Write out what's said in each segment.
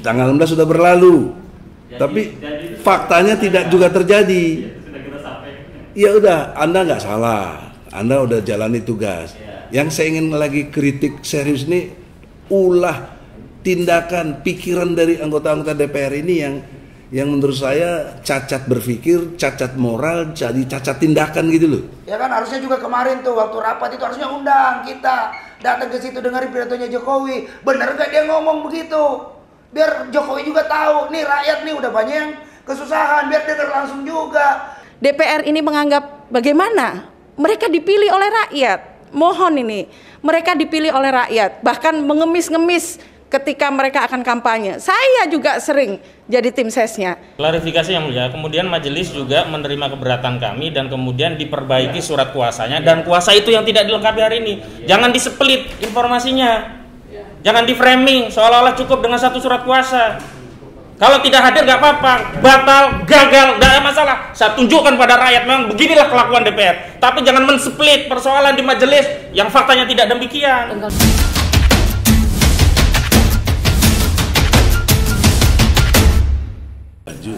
Tanggal 16 sudah berlalu. Tapi faktanya tidak juga terjadi. Ya udah, Anda nggak salah. Anda udah jalani tugas. Yang saya ingin lagi kritik serius ini, ulah tindakan, pikiran dari anggota-anggota DPR ini yang menurut saya cacat berpikir, cacat moral, jadi cacat tindakan gitu loh. Ya kan harusnya juga kemarin tuh waktu rapat itu harusnya undang kita datang ke situ dengerin pidatonya Jokowi. Bener gak dia ngomong begitu? Biar Jokowi juga tahu, nih rakyat nih udah banyak yang kesusahan, biar denger langsung juga. DPR ini menganggap bagaimana? Mereka dipilih oleh rakyat. Mohon ini, mereka dipilih oleh rakyat, bahkan mengemis-ngemis ketika mereka akan kampanye. Saya juga sering jadi tim sesnya. Klarifikasi yang mulia, kemudian majelis juga menerima keberatan kami dan kemudian diperbaiki surat kuasanya, dan kuasa itu yang tidak dilengkapi hari ini. Jangan disepelit informasinya. Jangan di framing seolah-olah cukup dengan satu surat kuasa. Kalau tidak hadir nggak apa-apa, batal, gagal, nggak ada masalah. Saya tunjukkan pada rakyat memang beginilah kelakuan DPR. Tapi jangan mensplit persoalan di majelis yang faktanya tidak demikian. Baju.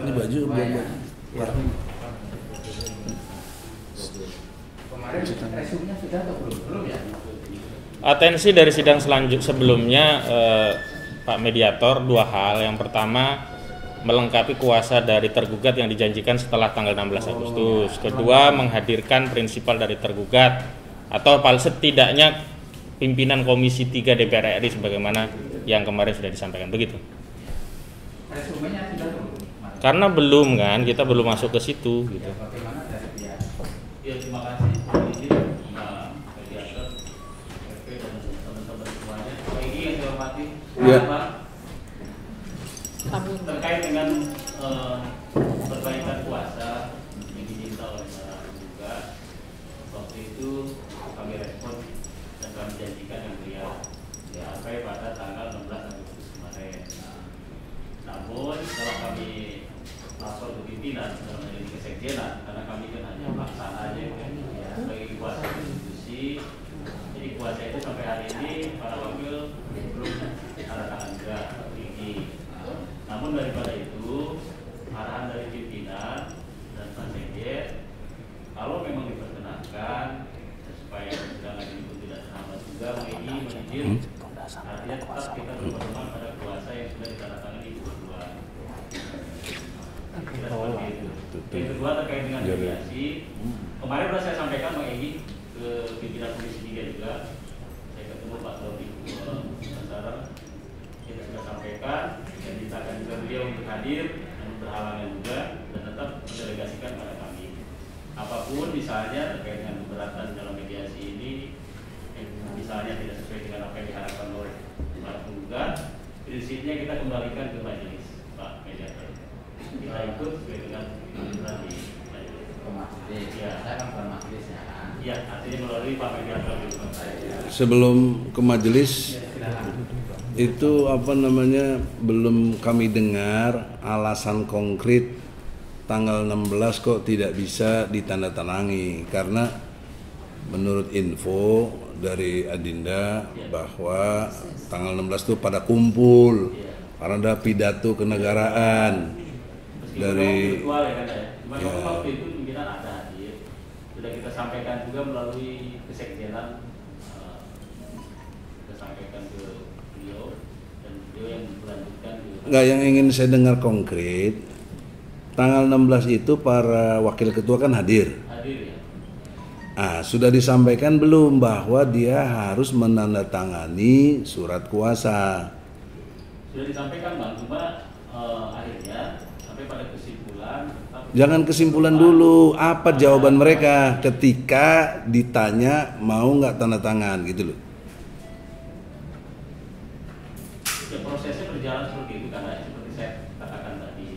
Ini baju belum. Kemarin resumnya sudah atau belum ya? Atensi dari sidang sebelumnya Pak Mediator dua hal. Yang pertama, melengkapi kuasa dari tergugat yang dijanjikan setelah tanggal 16 Agustus. Kedua, menghadirkan prinsipal dari tergugat atau paling setidaknya pimpinan Komisi 3 DPR RI sebagaimana yang kemarin sudah disampaikan. Begitu. Resumenya sudah belum? Karena belum kan, kita belum masuk ke situ gitu. Ya, bagaimana dari dia? Ya, terima kasih Pak Mediator, FP dan teman-teman semuanya. Ini yang saya hormati, Ya. Pak, terkait dengan perbaikan kuasa yang diminta oleh para juga. Waktu itu kami respon dan kami janjikan yang mulia sampai pada tanggal 16 Agustus kemarin. Namun setelah kami lapor ke pimpinan dalam hal ini kesekjenan, karena kami kan hanya pelaksana aja kan, ya, sebagai kuasa konstitusi. Jadi kuasa itu sampai hari ini para wakil belum tanda tangan juga tinggi. Namun daripada itu arahan dari pimpinan dan Pak Sekjen, kalau memang diperkenankan supaya sidang ini pun tidak terhambat juga, ini menizin artinya tetap kita berpedoman pada kuasa yang sudah ditandatangani berdua. Kira seperti itu. Yang kedua terkait dengan mediasi, kemarin sudah saya sampaikan Bang Egy ke pimpinan Komisi 3 juga. Saya ketemu Pak Dodi Basara, kita sudah sampaikan dan dimintakan juga beliau untuk hadir dan berhalangan juga dan tetap mendelegasikan pada kami. Apapun misalnya terkait dengan keberatan dalam mediasi ini, misalnya tidak sesuai dengan apa yang diharapkan oleh para penggugat, prinsipnya kita kembalikan ke majelis, Pak Mediator. Kita ikut sesuai dengan aturan di majelis. Ke majelis. Ya. Saya kan bukan majelis ya. Iya, artinya melalui Pak Mediator. Sebelum ke majelis itu belum kami dengar alasan konkret tanggal 16 kok tidak bisa ditandatangani, karena menurut info dari Adinda bahwa tanggal 16 itu pada kumpul karena ada pidato kenegaraan dari virtual ya kan ya. Cuma waktu itu pimpinan ada hadir. Sudah kita sampaikan juga melalui kesekjenan, kita sampaikan ke beliau dan beliau yang melanjutkan ke. Enggak, yang ingin saya dengar konkret, tanggal 16 itu para wakil ketua kan hadir. Hadir ya. Sudah disampaikan belum bahwa dia harus menandatangani surat kuasa? Sudah disampaikan Bang, cuma akhirnya sampai pada kesimpulan. Jangan kesimpulan dulu, apa jawaban mereka ketika ditanya mau nggak tanda tangan gitu loh. Ya, prosesnya berjalan seperti itu kan, seperti saya katakan tadi.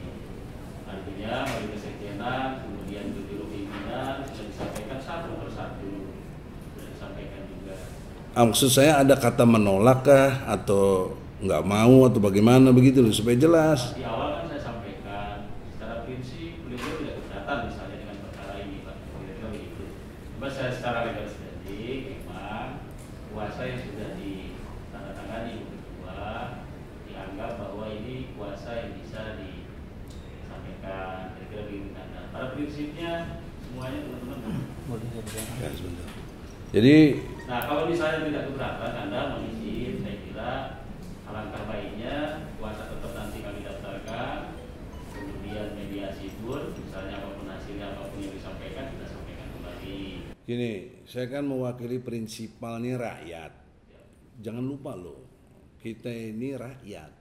Artinya melalui kesekjenan, kemudian ke biro pimpinan sudah disampaikan satu persatu, sudah disampaikan juga. Maksud saya ada kata menolak kah atau nggak mau atau bagaimana begitu loh supaya jelas. Di awal kan saya sampaikan secara prinsip beliau tidak keberatan misalnya dengan perkara ini Pak, kira-kira begitu. Cuma saya secara legal standing memang kuasa yang sudah ditandatangani Jadi Nah, kalau misalnya tidak keberatan, Anda mohon izin, saya kira alangkah baiknya kuasa tetap nanti kami daftarkan, kemudian mediasi pun, misalnya apapun hasilnya, apapun yang disampaikan, kita sampaikan kembali. gini, saya kan mewakili prinsipalnya rakyat. Jangan lupa loh, kita ini rakyat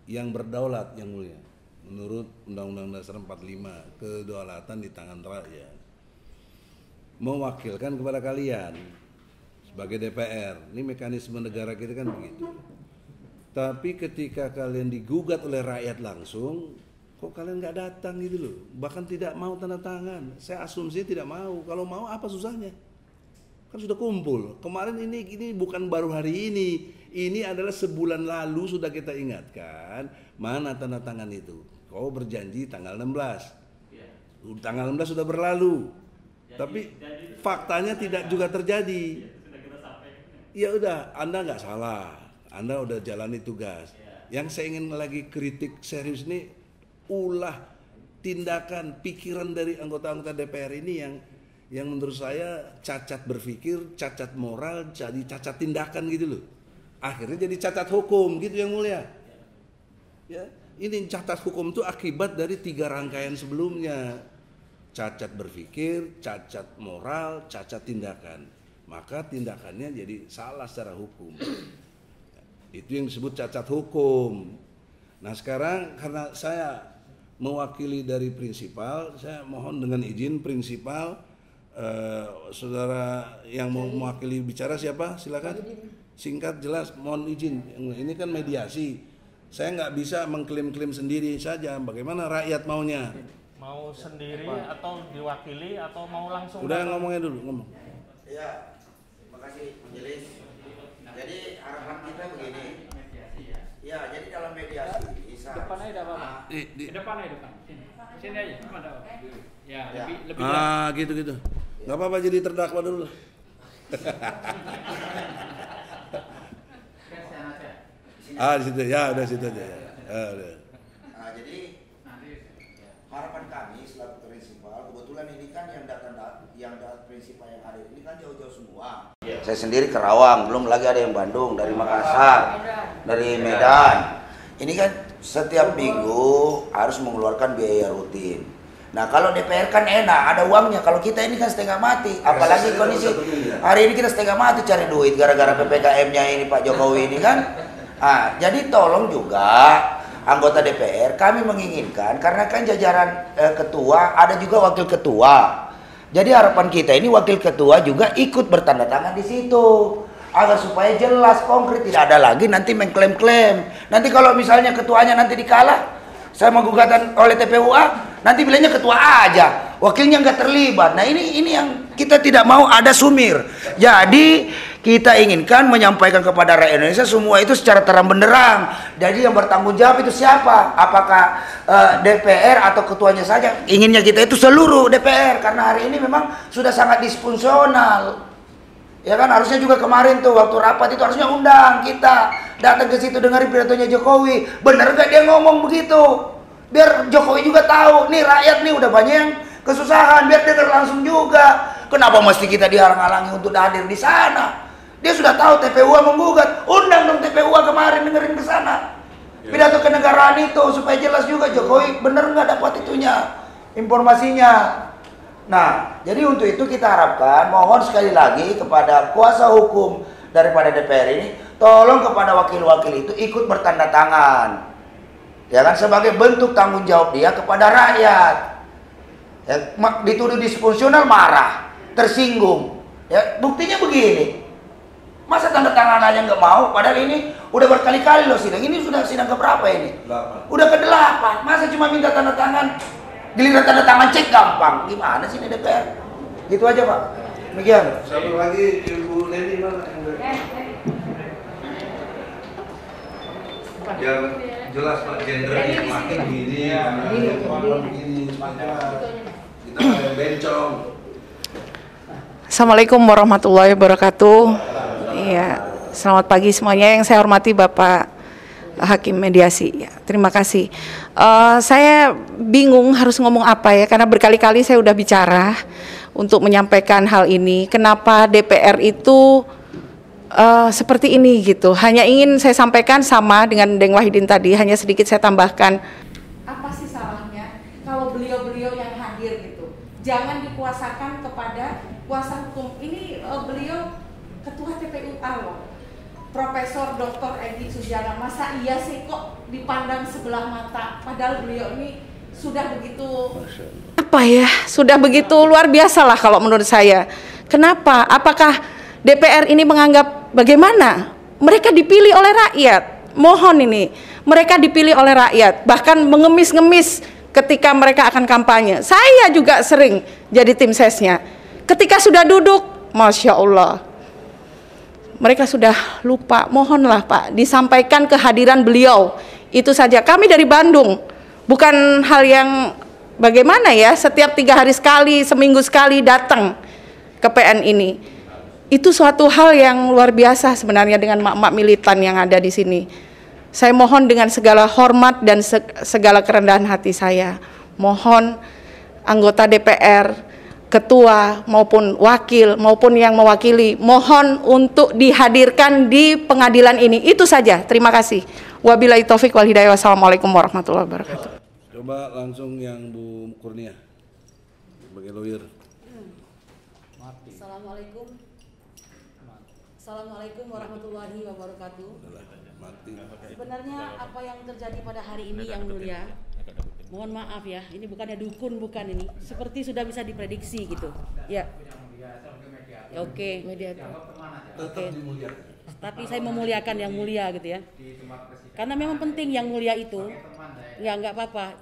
yang berdaulat yang mulia. Menurut Undang-Undang Dasar 45, kedaulatan di tangan rakyat. Mewakilkan kepada kalian sebagai DPR. Ini mekanisme negara kita kan begitu. Tapi ketika kalian digugat oleh rakyat langsung, kok kalian nggak datang gitu loh. Bahkan tidak mau tanda tangan. Saya asumsi tidak mau. Kalau mau apa susahnya? Kan sudah kumpul. Kemarin ini bukan baru hari ini. Ini adalah sebulan lalu sudah kita ingatkan. Mana tanda tangan itu? Kau berjanji tanggal 16. Tanggal 16 sudah berlalu. Tapi faktanya tidak juga terjadi. Ya udah, Anda nggak salah. Anda udah jalani tugas. Yang saya ingin lagi kritik serius ini, ulah tindakan, pikiran dari anggota-anggota DPR ini yang menurut saya cacat berpikir, cacat moral, jadi cacat tindakan gitu loh. Akhirnya jadi cacat hukum gitu yang mulia. Ya, ini cacat hukum itu akibat dari 3 rangkaian sebelumnya. Cacat berpikir, cacat moral, cacat tindakan. Maka tindakannya jadi salah secara hukum. Itu yang disebut cacat hukum. Nah sekarang karena saya mewakili dari prinsipal, saya mohon dengan izin prinsipal, saudara yang mau mewakili bicara siapa? Silakan. Singkat jelas, mohon izin. Ini kan mediasi. Saya nggak bisa mengklaim-klaim sendiri saja. Bagaimana rakyat maunya? Mau sendiri atau diwakili atau mau langsung? Udah ngomongnya dulu, ngomong. Iya, terima kasih Majelis. Jadi harapan kita begini. Ya, jadi dalam mediasi Depan aja ada apa? Di Depan aja depan. Sini aja, depan ada apa? Ya, Ya. lebih Gitu. Nggak apa-apa jadi terdakwa dulu. Di situ ya, udah situ aja. Udah. Nah, jadi harapan kami selaku prinsipal, kebetulan ini kan yang data prinsipal yang ada ini kan jauh-jauh semua. Saya sendiri Kerawang, belum lagi ada yang Bandung, dari Makassar, dari Medan. Ini kan setiap minggu harus mengeluarkan biaya rutin. Nah kalau DPR kan enak, ada uangnya. Kalau kita ini kan setengah mati, apalagi kondisi hari ini kita setengah mati cari duit gara-gara PPKM-nya ini Pak Jokowi ini kan. Jadi tolong juga anggota DPR, kami menginginkan karena kan jajaran ketua, ada juga wakil ketua. Jadi harapan kita ini wakil ketua juga ikut bertanda tangan di situ agar supaya jelas konkret, tidak ada lagi nanti mengklaim-klaim. Nanti kalau misalnya ketuanya nanti dikalah sama gugatan oleh TPUA, nanti bilangnya ketua aja, wakilnya nggak terlibat. Nah ini yang kita tidak mau ada sumir. Jadi kita inginkan menyampaikan kepada rakyat Indonesia semua itu secara terang benderang. Jadi yang bertanggung jawab itu siapa? Apakah DPR atau ketuanya saja? Inginnya kita itu seluruh DPR karena hari ini memang sudah sangat disfungsional. Ya kan harusnya juga kemarin tuh waktu rapat itu harusnya undang kita datang ke situ dengerin pidatonya Jokowi. Bener gak dia ngomong begitu? Biar Jokowi juga tahu nih rakyat nih udah banyak yang kesusahan, biar dengar langsung juga. Kenapa mesti kita dihalang-halangi untuk hadir di sana? Dia sudah tahu TPUA menggugat, undang dong TPUA kemarin dengerin ke sana. Pidato kenegaraan itu supaya jelas juga Jokowi bener nggak dapat itunya informasinya. Nah, jadi untuk itu kita harapkan, mohon sekali lagi kepada kuasa hukum daripada DPR ini, tolong kepada wakil-wakil itu ikut bertanda tangan. Ya kan, sebagai bentuk tanggung jawab dia kepada rakyat. Ya, dituduh disfungsional marah, tersinggung. Ya, buktinya begini. Masa tanda tangan aja nggak mau, padahal ini udah berkali-kali loh sidang. Ini sudah sidang keberapa ini? 8. Udah ke-8. Masa cuma minta tanda tangan? Giliran tanda tangan cek gampang. Gimana sih ini DPR? Gitu aja Pak. Demikian. Satu lagi Ibu Neni mana? Biar jelas Pak gendernya makin gini, begini, kita ada bencong. Assalamualaikum warahmatullahi wabarakatuh. Iya, selamat pagi semuanya. Yang saya hormati Bapak Hakim mediasi. Ya, terima kasih. Saya bingung harus ngomong apa ya, karena berkali-kali saya udah bicara untuk menyampaikan hal ini. Kenapa DPR itu seperti ini gitu. Hanya ingin saya sampaikan sama dengan Deng Wahidin tadi, hanya sedikit saya tambahkan. Apa sih salahnya kalau beliau-beliau yang hadir gitu, jangan dikuasakan kepada kuasa hukum. Ini beliau Ketua TPUA loh, Profesor Dr. Edi Sujana. Masa iya sih kok dipandang sebelah mata, padahal beliau ini sudah begitu apa ya, sudah begitu luar biasa lah kalau menurut saya. Kenapa? Apakah DPR ini menganggap bagaimana? Mereka dipilih oleh rakyat. Mohon ini, mereka dipilih oleh rakyat, bahkan mengemis-ngemis ketika mereka akan kampanye. Saya juga sering jadi tim sesnya. Ketika sudah duduk, Masya Allah, mereka sudah lupa. Mohonlah Pak, disampaikan kehadiran beliau. Itu saja. Kami dari Bandung, bukan hal yang bagaimana ya, setiap 3 hari sekali, seminggu sekali datang ke PN ini. Itu suatu hal yang luar biasa sebenarnya dengan mak-mak militan yang ada di sini. Saya mohon dengan segala hormat dan segala kerendahan hati saya, mohon anggota DPR, ketua maupun wakil maupun yang mewakili, mohon untuk dihadirkan di pengadilan ini. Itu saja. Terima kasih. Wabillahi taufik wal hidayah. Wassalamualaikum warahmatullahi wabarakatuh. Coba langsung yang Bu Kurnia sebagai lawyer. Assalamualaikum. Assalamualaikum warahmatullahi wabarakatuh. Sebenarnya apa yang terjadi pada hari ini yang mulia, mohon maaf ya, ini bukannya dukun, bukan ini. Seperti sudah bisa diprediksi gitu. Ya. Oke, media. Oke. Tapi saya memuliakan yang mulia gitu ya. Karena memang penting yang mulia itu. Ya enggak apa-apa.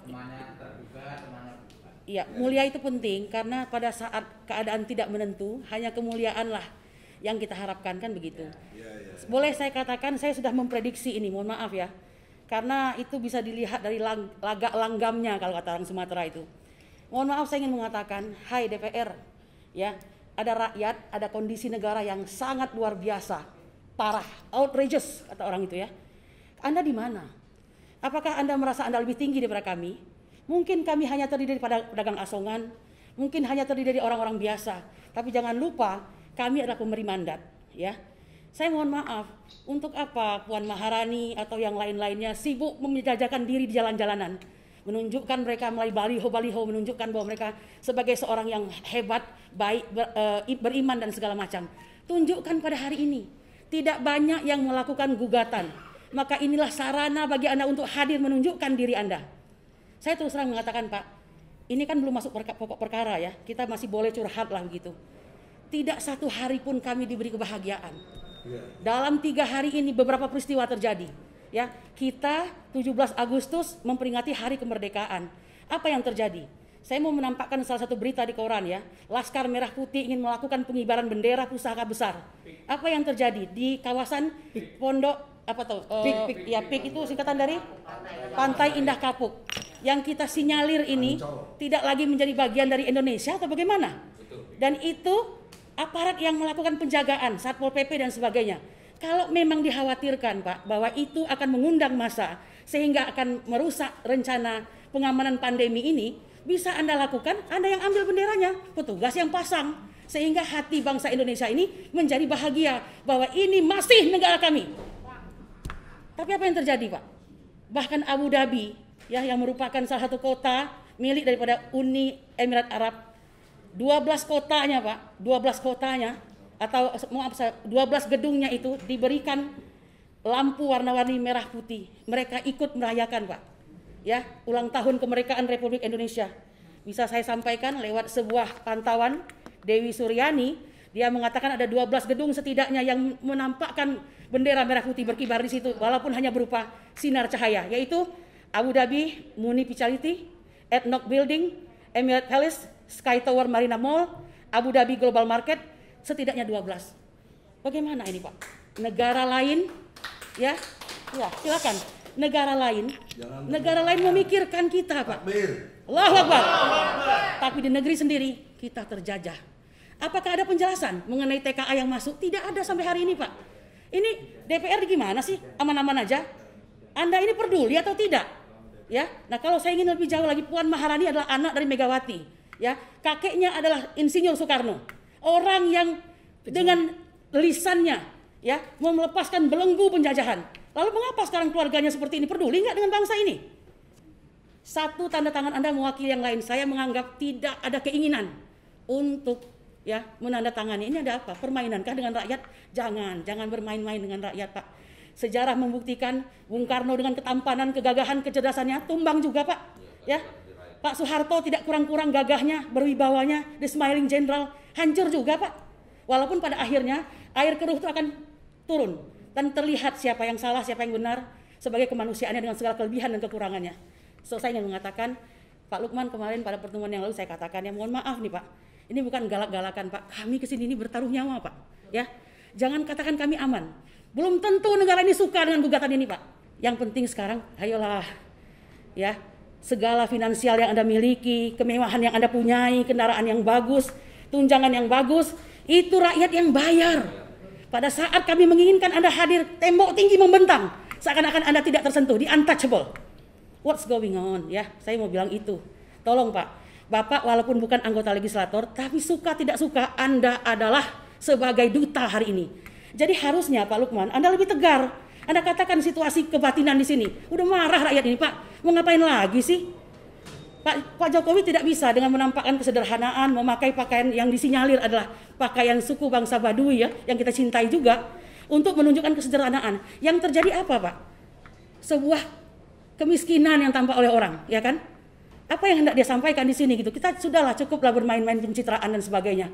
Ya, mulia itu penting karena pada saat keadaan tidak menentu, hanya kemuliaan lah yang kita harapkan, kan begitu. Boleh saya katakan saya sudah memprediksi ini, mohon maaf ya. Karena itu bisa dilihat dari lagak langgamnya kalau kata orang Sumatera itu. Mohon maaf, saya ingin mengatakan, hai DPR, ya, ada rakyat, ada kondisi negara yang sangat luar biasa, parah, outrageous kata orang itu ya. Anda di mana? Apakah Anda merasa Anda lebih tinggi daripada kami? Mungkin kami hanya terdiri dari pedagang asongan, mungkin hanya terdiri dari orang-orang biasa. Tapi jangan lupa, kami adalah pemberi mandat, ya. Saya mohon maaf, untuk apa Puan Maharani atau yang lain-lainnya sibuk menjajakan diri di jalan-jalanan, menunjukkan mereka melalui baliho-baliho, menunjukkan bahwa mereka sebagai seorang yang hebat, baik, beriman dan segala macam. Tunjukkan pada hari ini, tidak banyak yang melakukan gugatan. Maka inilah sarana bagi Anda untuk hadir menunjukkan diri Anda. Saya terus terang mengatakan, Pak, ini kan belum masuk pokok perkara ya, kita masih boleh curhat lah begitu. Tidak satu hari pun kami diberi kebahagiaan. Dalam 3 hari ini beberapa peristiwa terjadi. Ya, kita 17 Agustus memperingati Hari Kemerdekaan. Apa yang terjadi? Saya mau menampakkan salah satu berita di koran ya. Laskar Merah Putih ingin melakukan pengibaran bendera pusaka besar. Apa yang terjadi di kawasan Pondok apa tuh? PIK itu singkatan dari Pantai Indah Kapuk. Yang kita sinyalir ini tidak lagi menjadi bagian dari Indonesia atau bagaimana? Dan itu aparat yang melakukan penjagaan, Satpol PP dan sebagainya. Kalau memang dikhawatirkan Pak bahwa itu akan mengundang massa sehingga akan merusak rencana pengamanan pandemi ini, bisa Anda lakukan, Anda yang ambil benderanya, petugas yang pasang, sehingga hati bangsa Indonesia ini menjadi bahagia bahwa ini masih negara kami. Tapi apa yang terjadi Pak? Bahkan Abu Dhabi ya, yang merupakan salah satu kota milik daripada Uni Emirat Arab, 12 kotanya Pak, 12 kotanya atau 12 gedungnya itu diberikan lampu warna-warni merah putih. Mereka ikut merayakan Pak, ya, ulang tahun kemerdekaan Republik Indonesia. Bisa saya sampaikan lewat sebuah pantauan Dewi Suryani, dia mengatakan ada 12 gedung setidaknya yang menampakkan bendera merah putih berkibar di situ, walaupun hanya berupa sinar cahaya, yaitu Abu Dhabi Municipality, Ethnoc Building, Emirat Palace, Sky Tower Marina Mall, Abu Dhabi Global Market, setidaknya 12. Bagaimana ini Pak? Negara lain, ya silakan. Negara lain memikirkan kita Pak. Allahu Akbar. Tapi di negeri sendiri kita terjajah. Apakah ada penjelasan mengenai TKA yang masuk? Tidak ada sampai hari ini Pak. Ini DPR gimana sih? Aman-aman aja? Anda ini peduli atau tidak? Ya. Nah, kalau saya ingin lebih jauh lagi, Puan Maharani adalah anak dari Megawati, ya. Kakeknya adalah Insinyur Soekarno. Orang yang dengan lisannya, ya, mau melepaskan belenggu penjajahan. Lalu mengapa sekarang keluarganya seperti ini? Peduli nggak dengan bangsa ini? Satu tanda tangan Anda mewakili yang lain. Saya menganggap tidak ada keinginan untuk, ya, menandatangani. Ini ada apa? Permainankah dengan rakyat? Jangan bermain-main dengan rakyat, Pak. Sejarah membuktikan Bung Karno dengan ketampanan, kegagahan, kecerdasannya tumbang juga, Pak. Ya, Pak Soeharto tidak kurang-kurang gagahnya, berwibawanya, the smiling general, hancur juga, Pak. Walaupun pada akhirnya air keruh itu akan turun dan terlihat siapa yang salah, siapa yang benar sebagai kemanusiaannya dengan segala kelebihan dan kekurangannya. So, saya ingin mengatakan, Pak Lukman kemarin pada pertemuan yang lalu saya katakan, ya, mohon maaf nih, Pak. Ini bukan galak-galakan, Pak. Kami kesini ini bertaruh nyawa, Pak. Ya, jangan katakan kami aman. Belum tentu negara ini suka dengan gugatan ini, Pak. Yang penting sekarang, ayolah, ya, segala finansial yang Anda miliki, kemewahan yang Anda punyai, kendaraan yang bagus, tunjangan yang bagus, itu rakyat yang bayar. Pada saat kami menginginkan Anda hadir, tembok tinggi membentang, seakan-akan Anda tidak tersentuh, di untouchable. What's going on? Ya, saya mau bilang itu. Tolong, Pak. Bapak walaupun bukan anggota legislator, tapi suka tidak suka Anda adalah sebagai duta hari ini. Jadi harusnya Pak Lukman, Anda lebih tegar. Anda katakan situasi kebatinan di sini. Udah marah rakyat ini, Pak. Mau ngapain lagi sih? Pak Jokowi tidak bisa dengan menampakkan kesederhanaan, memakai pakaian yang disinyalir adalah pakaian suku bangsa Baduy, ya, yang kita cintai juga, untuk menunjukkan kesederhanaan. Yang terjadi apa, Pak? Sebuah kemiskinan yang tampak oleh orang, ya kan? Apa yang hendak dia sampaikan di sini gitu? Kita sudahlah, cukuplah bermain-main pencitraan dan sebagainya.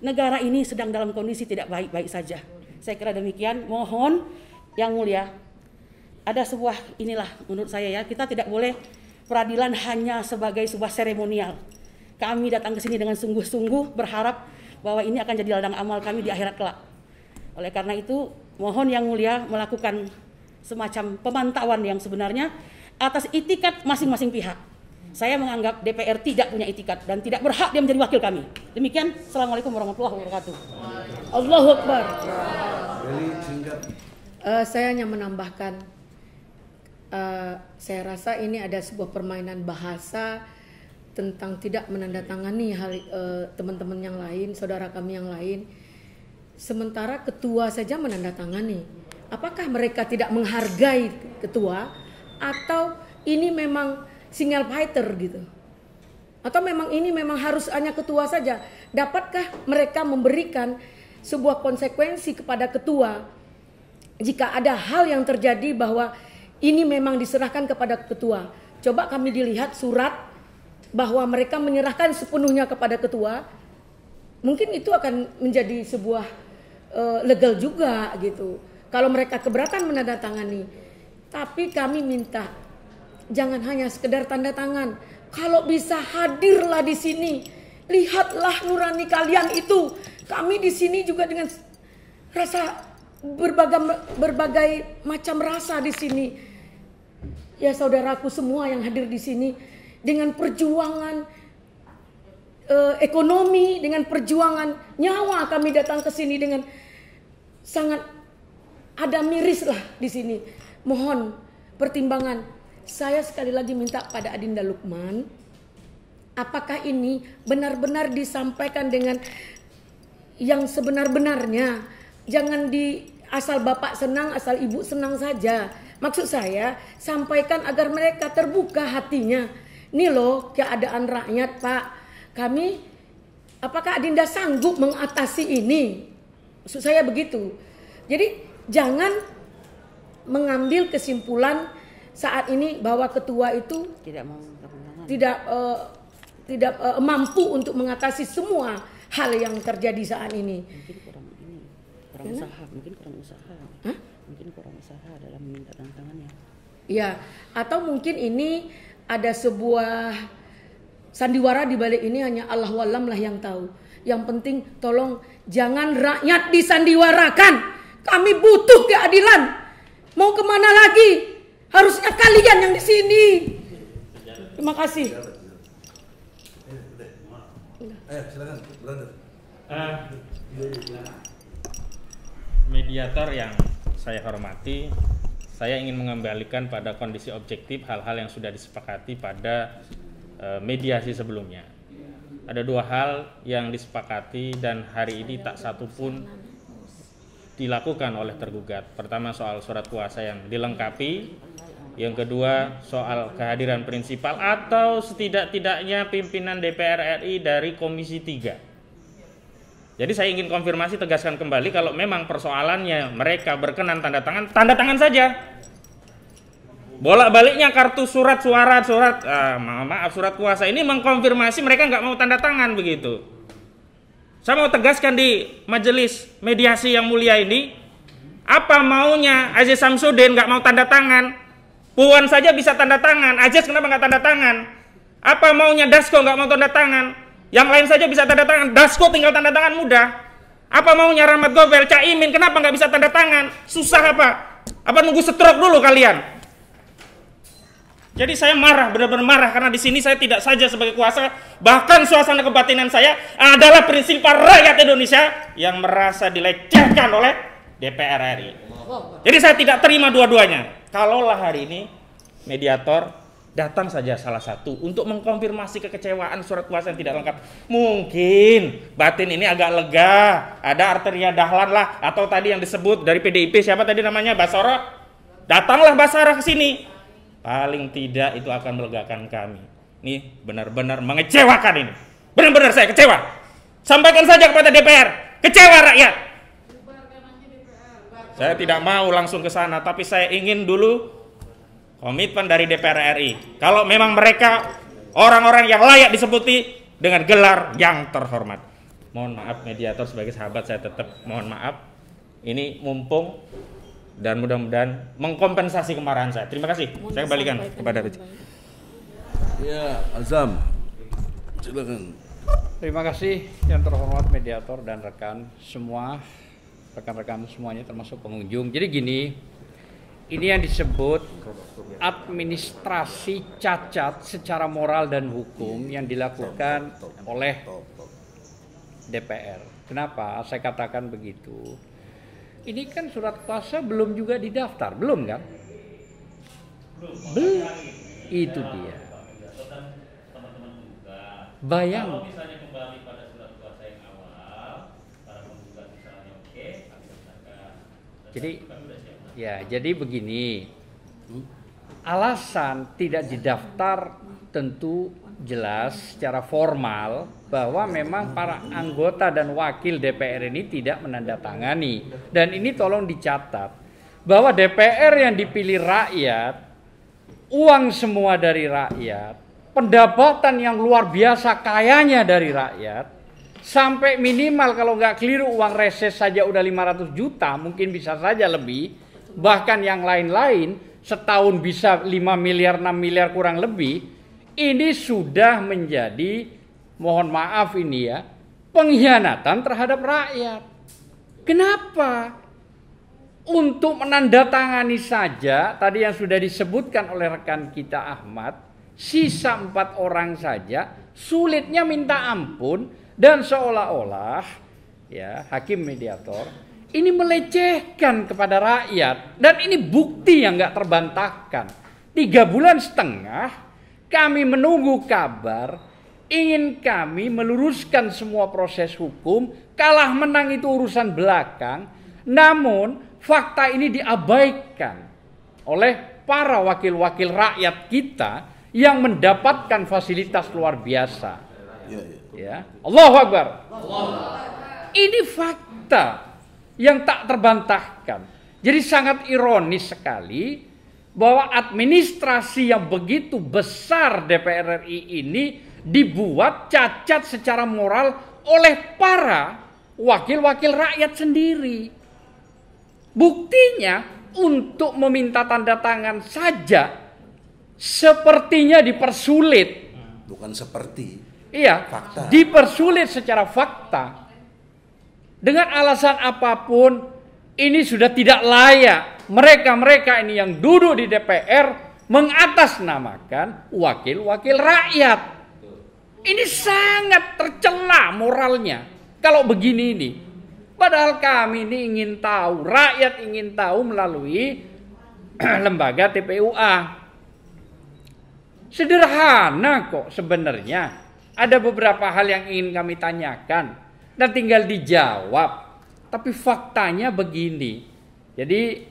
Negara ini sedang dalam kondisi tidak baik-baik saja. Saya kira demikian. Mohon yang mulia, ada sebuah inilah menurut saya, ya, kita tidak boleh peradilan hanya sebagai sebuah seremonial. Kami datang ke sini dengan sungguh-sungguh berharap bahwa ini akan jadi ladang amal kami di akhirat kelak. Oleh karena itu, mohon yang mulia melakukan semacam pemantauan yang sebenarnya atas itikat masing-masing pihak. Saya menganggap DPR tidak punya itikat dan tidak berhak dia menjadi wakil kami. Demikian, Assalamualaikum warahmatullahi wabarakatuh. Allahu Akbar. Saya hanya menambahkan, saya rasa ini ada sebuah permainan bahasa tentang tidak menandatangani hal teman-teman yang lain, saudara kami yang lain. Sementara ketua saja menandatangani. Apakah mereka tidak menghargai ketua atau ini memang single fighter gitu? Atau memang ini memang harus hanya ketua saja? Dapatkah mereka memberikan sebuah konsekuensi kepada ketua jika ada hal yang terjadi bahwa ini memang diserahkan kepada ketua? Coba kami dilihat surat bahwa mereka menyerahkan sepenuhnya kepada ketua. Mungkin itu akan menjadi sebuah legal juga gitu. Kalau mereka keberatan menandatangani. Tapi kami minta jangan hanya sekedar tanda tangan. Kalau bisa hadirlah di sini. Lihatlah nurani kalian itu. Kami di sini juga dengan rasa berbagai macam rasa di sini. Ya, saudaraku semua yang hadir di sini dengan perjuangan ekonomi, dengan perjuangan nyawa kami datang ke sini dengan sangat ada miris lah di sini. Mohon pertimbangan. Saya sekali lagi minta pada Adinda Lukman, apakah ini benar-benar disampaikan dengan yang sebenar-benarnya? Jangan asal bapak senang, asal ibu senang saja. Maksud saya, sampaikan agar mereka terbuka hatinya. Ini loh keadaan rakyat, Pak. Kami, apakah Adinda sanggup mengatasi ini? Maksud saya begitu. Jadi jangan mengambil kesimpulan saat ini bahwa ketua itu tidak mampu untuk mengatasi semua hal yang terjadi saat ini. Mungkin kurang usaha dalam meminta tantangannya. Ya, atau mungkin ini ada sebuah sandiwara di balik ini, hanya Allah walam lah yang tahu. Yang penting tolong jangan rakyat disandiwarakan. Kami butuh keadilan. Mau kemana lagi? Harusnya kalian yang di sini. Terima kasih. Silakan, brother. Mediator yang saya hormati, saya ingin mengembalikan pada kondisi objektif hal-hal yang sudah disepakati pada mediasi sebelumnya. Ada dua hal yang disepakati dan hari ini tak satu pun dilakukan oleh tergugat. Pertama soal surat kuasa yang dilengkapi, yang kedua soal kehadiran prinsipal atau setidak-tidaknya pimpinan DPR RI dari Komisi 3. Jadi saya ingin konfirmasi, tegaskan kembali kalau memang persoalannya mereka berkenan tanda tangan saja. Bolak-baliknya kartu surat kuasa ini mengkonfirmasi mereka nggak mau tanda tangan begitu. Saya mau tegaskan di majelis mediasi yang mulia ini, apa maunya Aziz Samsudin nggak mau tanda tangan? Puan saja bisa tanda tangan, Aziz kenapa nggak tanda tangan? Apa maunya Dasko nggak mau tanda tangan? Yang lain saja bisa tanda tangan, Dasko tinggal tanda tangan mudah. Apa maunya Rahmat Gobel, Caimin kenapa nggak bisa tanda tangan? Susah apa? Apa nunggu stroke dulu kalian? Jadi saya marah, benar-benar marah karena di sini saya tidak saja sebagai kuasa, bahkan suasana kebatinan saya adalah prinsipal rakyat Indonesia yang merasa dilecehkan oleh DPR RI. Jadi saya tidak terima dua-duanya. Kalaulah hari ini mediator datang saja salah satu untuk mengkonfirmasi kekecewaan surat kuasa yang tidak lengkap, mungkin batin ini agak lega, ada Arteria Dahlan lah, atau tadi yang disebut dari PDIP siapa tadi namanya, Basara, datanglah Basara ke sini. Paling tidak itu akan melegakan kami. Ini benar-benar mengecewakan ini. Benar-benar saya kecewa. Sampaikan saja kepada DPR. Kecewa rakyat. Saya tidak mau langsung ke sana, tapi saya ingin dulu komitmen dari DPR RI. Kalau memang mereka orang-orang yang layak disebuti dengan gelar yang terhormat. Mohon maaf mediator, sebagai sahabat saya tetap mohon maaf. Ini mumpung dan mudah-mudahan mengkompensasi kemarahan saya. Terima kasih. Saya kembalikan kepada Rich. Ya, Azam. Silakan. Terima kasih yang terhormat mediator dan rekan-rekan semuanya termasuk pengunjung. Jadi gini, ini yang disebut administrasi cacat secara moral dan hukum yang dilakukan oleh DPR. Kenapa saya katakan begitu? Ini kan surat kuasa belum juga didaftar, belum kan? Belum. Itu dia. Bayang. Jadi begini. Alasan tidak didaftar tentu jelas secara formal bahwa memang para anggota dan wakil DPR ini tidak menandatangani. Dan ini tolong dicatat bahwa DPR yang dipilih rakyat, uang semua dari rakyat, pendapatan yang luar biasa kayanya dari rakyat, sampai minimal kalau nggak keliru uang reses saja udah 500 juta, mungkin bisa saja lebih, bahkan yang lain-lain setahun bisa 5 miliar, 6 miliar kurang lebih. Ini sudah menjadi, mohon maaf ini ya, pengkhianatan terhadap rakyat. Kenapa? Untuk menandatangani saja, tadi yang sudah disebutkan oleh rekan kita Ahmad, sisa 4 orang saja, sulitnya minta ampun, dan seolah-olah ya hakim mediator ini melecehkan kepada rakyat, dan ini bukti yang nggak terbantahkan. 3,5 bulan kami menunggu kabar, ingin kami meluruskan semua proses hukum, kalah menang itu urusan belakang, namun fakta ini diabaikan oleh para wakil-wakil rakyat kita yang mendapatkan fasilitas luar biasa. Ya, Allahu Akbar. Ini fakta yang tak terbantahkan. Jadi sangat ironis sekali bahwa administrasi yang begitu besar DPR RI ini dibuat cacat secara moral oleh para wakil-wakil rakyat sendiri. Buktinya untuk meminta tanda tangan saja sepertinya dipersulit. Bukan seperti. Iya, fakta. Dipersulit secara fakta. Dengan alasan apapun, ini sudah tidak layak. Mereka-mereka ini yang duduk di DPR mengatasnamakan wakil-wakil rakyat. Ini sangat tercela moralnya kalau begini ini. Padahal kami ini ingin tahu, rakyat ingin tahu melalui lembaga TPUA. Sederhana kok sebenarnya. Ada beberapa hal yang ingin kami tanyakan dan tinggal dijawab. Tapi faktanya begini. Jadi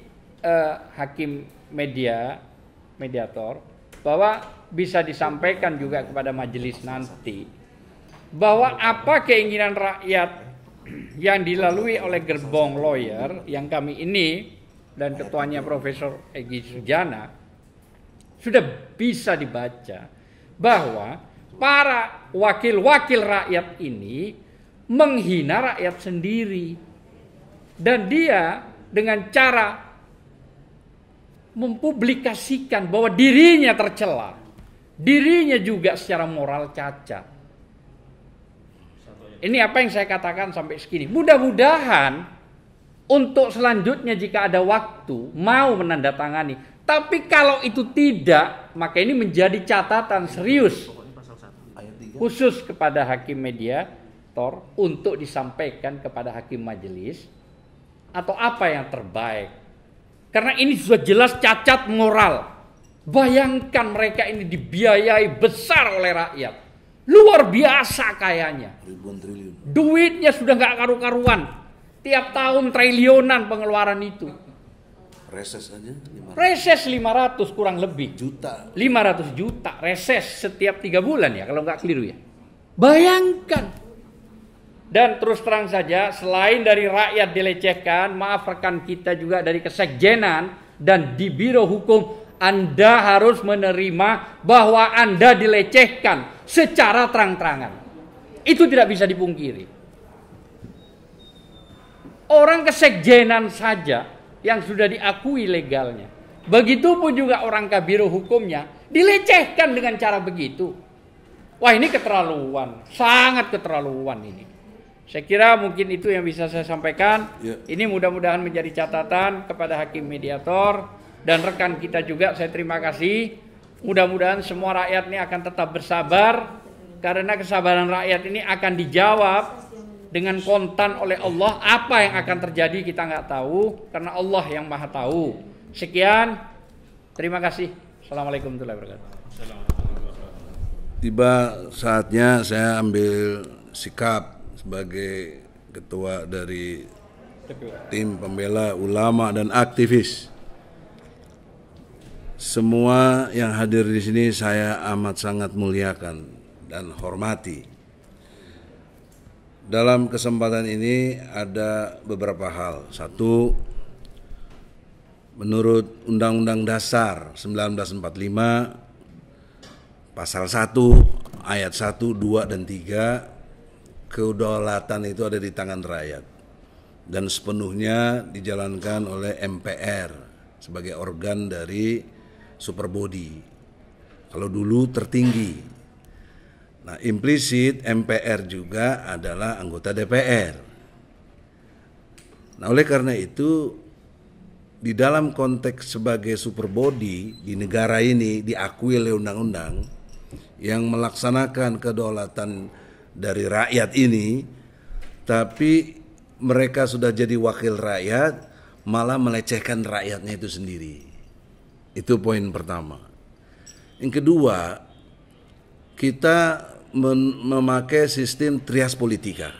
hakim mediator bahwa bisa disampaikan juga kepada majelis nanti bahwa apa keinginan rakyat yang dilalui oleh gerbong lawyer yang kami ini dan ketuanya Profesor Egy Sujana sudah bisa dibaca bahwa para wakil-wakil rakyat ini menghina rakyat sendiri dan dia dengan cara mempublikasikan bahwa dirinya tercela, dirinya juga secara moral cacat. Ini apa yang saya katakan sampai segini. Mudah-mudahan untuk selanjutnya jika ada waktu mau menandatangani. Tapi kalau itu tidak, maka ini menjadi catatan serius khusus kepada hakim mediator untuk disampaikan kepada hakim majelis atau apa yang terbaik. Karena ini sudah jelas cacat moral. Bayangkan mereka ini dibiayai besar oleh rakyat. Luar biasa kayanya. Ribuan triliun. Duitnya sudah nggak karu-karuan. Tiap tahun triliunan pengeluaran itu. Reses aja 500. Reses 500 kurang lebih. Juta. 500 juta reses setiap 3 bulan ya kalau nggak keliru ya. Bayangkan. Dan terus terang saja, selain dari rakyat dilecehkan, maaf rekan kita juga dari kesekjenan dan di Biro Hukum, Anda harus menerima bahwa Anda dilecehkan secara terang-terangan. Itu tidak bisa dipungkiri. Orang kesekjenan saja yang sudah diakui legalnya. Begitupun juga orang Kabiro Hukumnya dilecehkan dengan cara begitu. Wah, ini keterlaluan, sangat keterlaluan ini. Saya kira mungkin itu yang bisa saya sampaikan. Ya. Ini mudah-mudahan menjadi catatan kepada hakim mediator dan rekan kita juga. Saya terima kasih. Mudah-mudahan semua rakyat ini akan tetap bersabar karena kesabaran rakyat ini akan dijawab dengan kontan oleh Allah. Apa yang akan terjadi kita nggak tahu karena Allah yang maha tahu. Sekian. Terima kasih. Assalamualaikum warahmatullahi wabarakatuh. Tiba saatnya saya ambil sikap sebagai ketua dari tim pembela ulama dan aktivis. Semua yang hadir di sini saya amat sangat muliakan dan hormati. Dalam kesempatan ini ada beberapa hal. Satu, menurut Undang-Undang Dasar 1945 Pasal 1 ayat 1, 2 dan 3, kedaulatan itu ada di tangan rakyat dan sepenuhnya dijalankan oleh MPR sebagai organ dari superbody. Kalau dulu tertinggi. Nah, implisit MPR juga adalah anggota DPR. Nah, oleh karena itu di dalam konteks sebagai superbody di negara ini diakui oleh undang-undang yang melaksanakan kedaulatan dari rakyat ini, tapi mereka sudah jadi wakil rakyat, malah melecehkan rakyatnya itu sendiri. Itu poin pertama. Yang kedua, kita memakai sistem trias politika.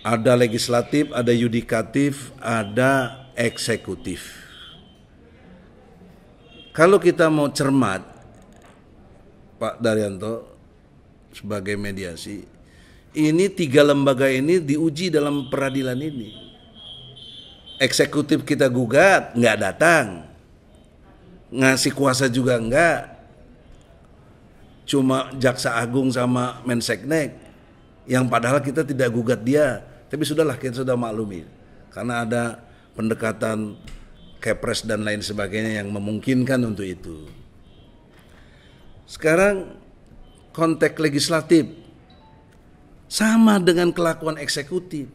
Ada legislatif, ada yudikatif, ada eksekutif. Kalau kita mau cermat, Pak Daryanto, sebagai mediasi, ini 3 lembaga ini diuji dalam peradilan ini. Eksekutif kita gugat, nggak datang. Ngasih kuasa juga enggak. Cuma Jaksa Agung sama Menseknek, yang padahal kita tidak gugat dia. Tapi sudahlah, kita sudah maklumi. Karena ada pendekatan Kepres dan lain sebagainya yang memungkinkan untuk itu. Sekarang konteks legislatif sama dengan kelakuan eksekutif.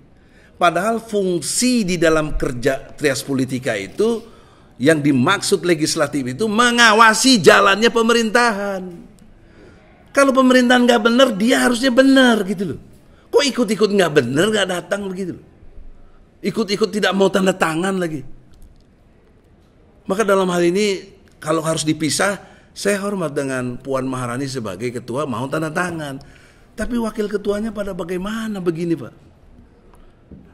Padahal fungsi di dalam kerja trias politika itu yang dimaksud legislatif itu mengawasi jalannya pemerintahan. Kalau pemerintahan nggak benar, dia harusnya benar gitu loh. Kok ikut-ikut nggak benar, nggak datang begitu loh. Ikut-ikut tidak mau tanda tangan lagi. Maka dalam hal ini kalau harus dipisah, saya hormat dengan Puan Maharani sebagai ketua mau tanda tangan. Tapi wakil ketuanya pada bagaimana begini, Pak?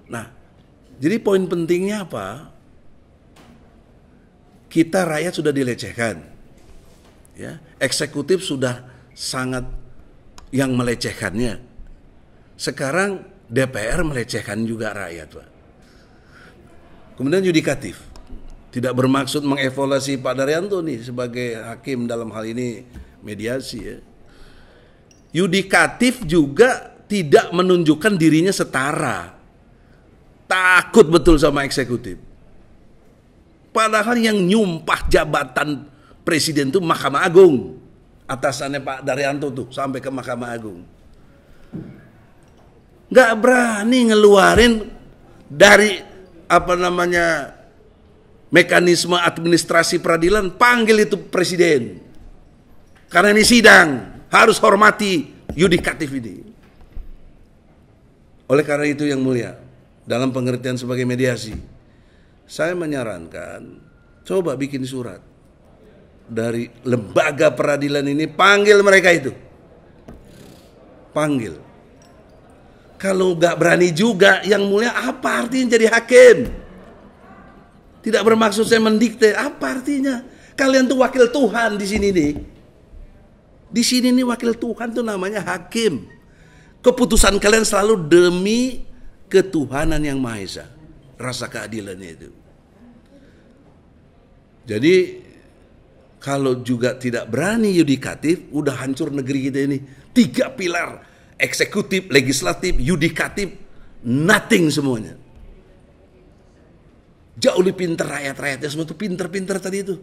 Nah, jadi poin pentingnya apa? Kita rakyat sudah dilecehkan. Ya, eksekutif sudah sangat yang melecehkannya. Sekarang DPR melecehkan juga rakyat, Pak. Kemudian yudikatif. Tidak bermaksud mengevaluasi Pak Daryanto nih sebagai hakim dalam hal ini mediasi ya. Yudikatif juga tidak menunjukkan dirinya setara. Takut betul sama eksekutif. Padahal yang nyumpah jabatan presiden itu Mahkamah Agung. Atasannya Pak Daryanto tuh sampai ke Mahkamah Agung. Nggak berani ngeluarin dari mekanisme administrasi peradilan, panggil itu presiden. Karena ini sidang, harus hormati yudikatif ini. Oleh karena itu yang mulia, dalam pengertian sebagai mediasi, saya menyarankan, coba bikin surat. Dari lembaga peradilan ini, panggil mereka itu. Panggil. Kalau nggak berani juga, yang mulia apa artinya jadi hakim? Tidak bermaksud saya mendikte. Apa artinya? Kalian tuh wakil Tuhan di sini nih. Di sini nih wakil Tuhan tuh namanya hakim. Keputusan kalian selalu demi ketuhanan yang Maha Esa. Rasa keadilannya itu. Jadi kalau juga tidak berani yudikatif, udah hancur negeri kita ini. 3 pilar, eksekutif, legislatif, yudikatif, nothing semuanya. Jauh lebih pintar rakyat-rakyatnya semua tuh pintar-pintar tadi itu.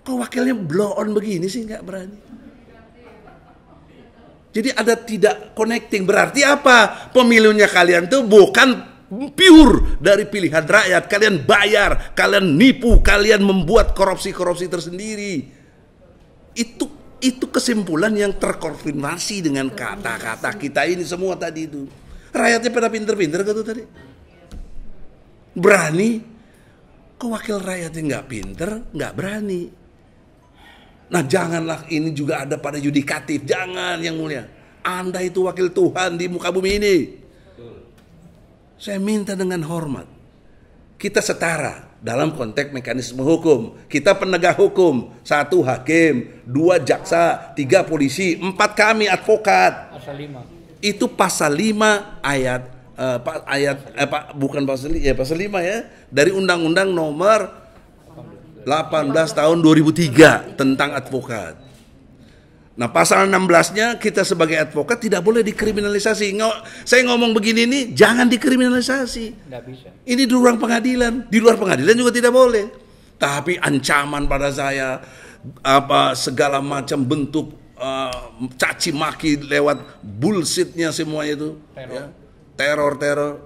Kok wakilnya blow on begini sih nggak berani? Jadi ada tidak connecting. Berarti apa? Pemilunya kalian tuh bukan pure dari pilihan rakyat. Kalian bayar, kalian nipu, kalian membuat korupsi-korupsi tersendiri. Itu kesimpulan yang terkonfirmasi dengan kata-kata kita ini semua tadi itu. Rakyatnya pada pintar-pintar gitu tadi. Berani. Wakil rakyatnya nggak pinter, nggak berani. Nah janganlah ini juga ada pada yudikatif. Jangan yang mulia. Anda itu wakil Tuhan di muka bumi ini. Saya minta dengan hormat. Kita setara dalam konteks mekanisme hukum. Kita penegak hukum. 1 hakim, 2 jaksa, 3 polisi, 4 kami advokat. Pasal 5. Itu pasal 5 ayat pasal 5 ya dari Undang-Undang Nomor 18 tahun 2003 tentang advokat. Nah pasal 16-nya kita sebagai advokat tidak boleh dikriminalisasi. Saya ngomong begini nih, jangan dikriminalisasi. Nggak bisa. Ini di ruang pengadilan, di luar pengadilan juga tidak boleh. Tapi ancaman pada saya segala macam bentuk caci maki lewat bullshitnya semua itu. Teror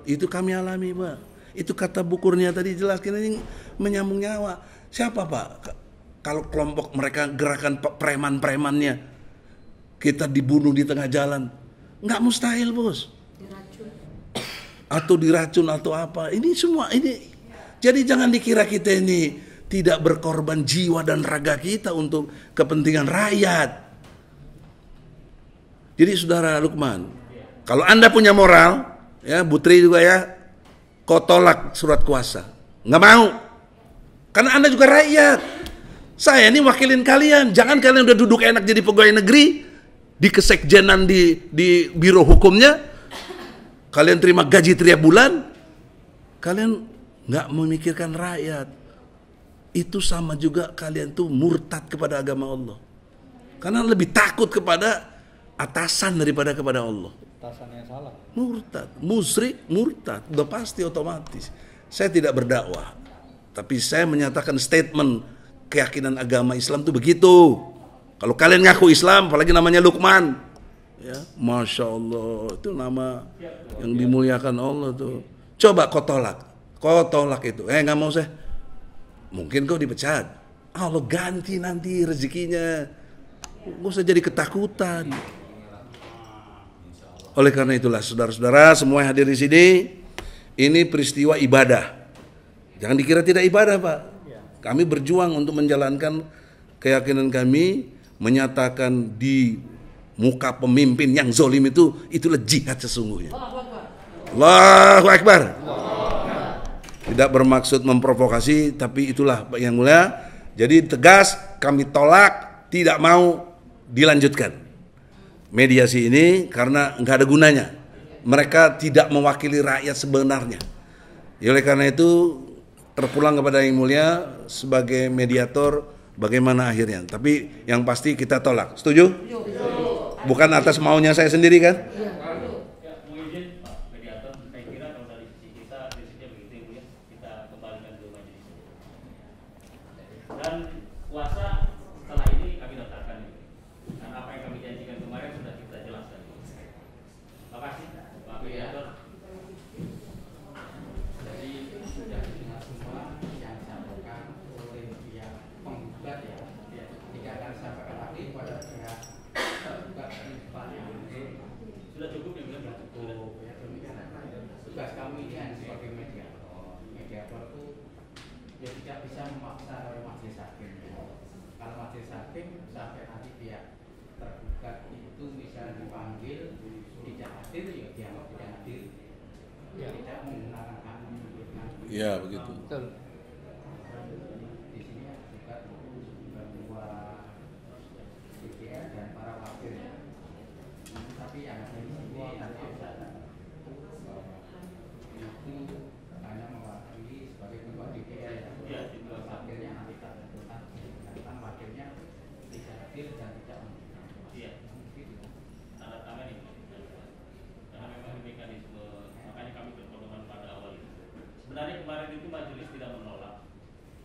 itu kami alami, Pak. Itu kata Bu Kurnia tadi jelaskan, ini menyambung nyawa. Siapa, Pak? Kalau kelompok mereka gerakan preman-premannya kita dibunuh di tengah jalan, nggak mustahil, Bos. Diracun. Atau diracun atau apa? Ini semua ini. Jadi jangan dikira kita ini tidak berkorban jiwa dan raga kita untuk kepentingan rakyat. Jadi Saudara Lukman, kalau Anda punya moral, ya Bu Tri juga ya, kau tolak surat kuasa. Nggak mau. Karena Anda juga rakyat. Saya ini wakilin kalian. Jangan kalian udah duduk enak jadi pegawai negeri, di kesekjenan di biro hukumnya, kalian terima gaji tiap bulan, kalian nggak memikirkan rakyat. Itu sama juga kalian tuh murtad kepada agama Allah. Karena lebih takut kepada atasan daripada kepada Allah. Atasannya salah. Murtad, musyrik, murtad, udah pasti otomatis. Saya tidak berdakwah, tapi saya menyatakan statement keyakinan agama Islam itu begitu. Kalau kalian ngaku Islam, apalagi namanya Lukman, ya, Masya Allah, itu nama yang dimuliakan Allah tuh. Coba kau tolak itu. Nggak mau saya. Mungkin kau dipecat. Allah ganti nanti rezekinya. Gak usah jadi ketakutan. Oleh karena itulah saudara-saudara semua yang hadir di sini, ini peristiwa ibadah. Jangan dikira tidak ibadah, Pak. Kami berjuang untuk menjalankan keyakinan kami, menyatakan di muka pemimpin yang zolim itulah jihad sesungguhnya. Allahu Akbar. Tidak bermaksud memprovokasi, tapi itulah yang mulia. Jadi tegas kami tolak, tidak mau dilanjutkan mediasi ini karena nggak ada gunanya. Mereka tidak mewakili rakyat sebenarnya. Ya, oleh karena itu terpulang kepada yang mulia sebagai mediator bagaimana akhirnya. Tapi yang pasti kita tolak. Setuju? Bukan atas maunya saya sendiri kan? Dan kuasa setelah ini kami daftarkan, dan apa yang kami janjikan kemarin sudah kita jelaskan. Terima kasih Pak Mediator. Jadi sudah dengar semua yang disampaikan oleh pihak penggugat ya. Tidak akan disampaikan lagi pada pihak tergugat Pak Yandri. Sudah cukup ya, sudah cukup. Ya, demikian. Tugas kami ini hanya sebagai mediator. Mediator itu ya tidak bisa memaksa oleh majelis hakim. Kalau majelis hakim sampai nanti pihak tergugat itu misalnya dipanggil tidak hadir, ya dianggap tidak hadir. Ya. Tidak menggunakan hak menyebutkan. Iya begitu. Betul. Di sini juga dua DPR dan para wakilnya. Tapi yang ada di sini nanti itu hanya mewakili sebagai ketua DPR ya. Wakilnya nanti tak tentukan, tentang wakilnya tidak hadir dan tidak Iya. Tanda tangan ini. Karena memang mekanisme, makanya kami berpedoman pada awal itu. Sebenarnya kemarin itu majelis tidak menolak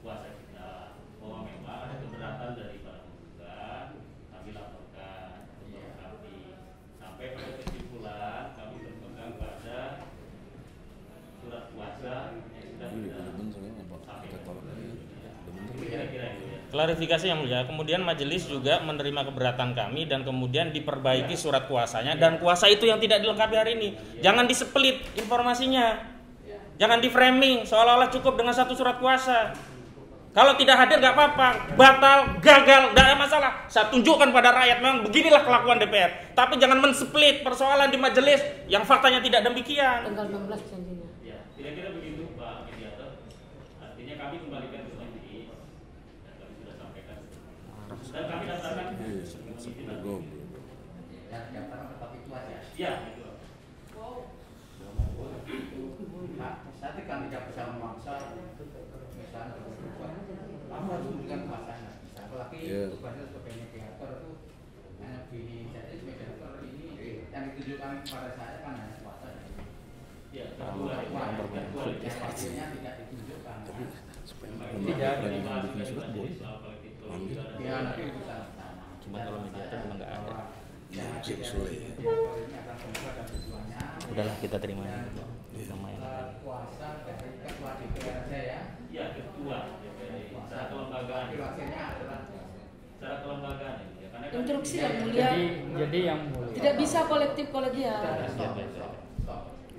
kuasa kita, bahwa memang ada keberatan dari para penggugat, kami laporkan ke kami. Sampai pada kesimpulan kami berpegang pada surat kuasa yang sudah kita kira-kira itu ya. Klarifikasi yang mulia, kemudian majelis juga menerima keberatan kami dan kemudian diperbaiki surat kuasanya, dan kuasa itu yang tidak dilengkapi hari ini. Jangan disepelit informasinya, jangan di framing seolah-olah cukup dengan satu surat kuasa. Kalau tidak hadir nggak apa-apa, batal, gagal, tidak ada masalah. Saya tunjukkan pada rakyat memang beginilah kelakuan DPR. Tapi jangan men-split persoalan di majelis yang faktanya tidak demikian. Tanggal 16 janjinya. Ya, kira-kira begitu Pak Mediator. Artinya kami kembalikan ke majelis dan kami sudah sampaikan. Dan kami daftarkan. ya daftar tetap itu aja. Iya, itu. Nah, nanti kami tidak bisa memaksa misalnya berubah. Kamu harus memberikan kuasanya. Apalagi tugasnya sebagai mediator itu hanya begini. Jadi mediator ini yang ditunjukkan kepada saya kan hanya kuasa. Ya, ketua Hasilnya tidak ditunjukkan. Tidak. Ya nanti bisa. Cuma kalau mediator memang nggak ada. Sulit. Udahlah kita terima Kuasa dari ketua DPR saja ya. Iya, ketua DPR. Secara kelembagaan. Hasilnya adalah Secara kelembagaan ya. Karena kan Instruksi yang mulia. jadi yang mulia. Tidak bisa kolektif kolegial.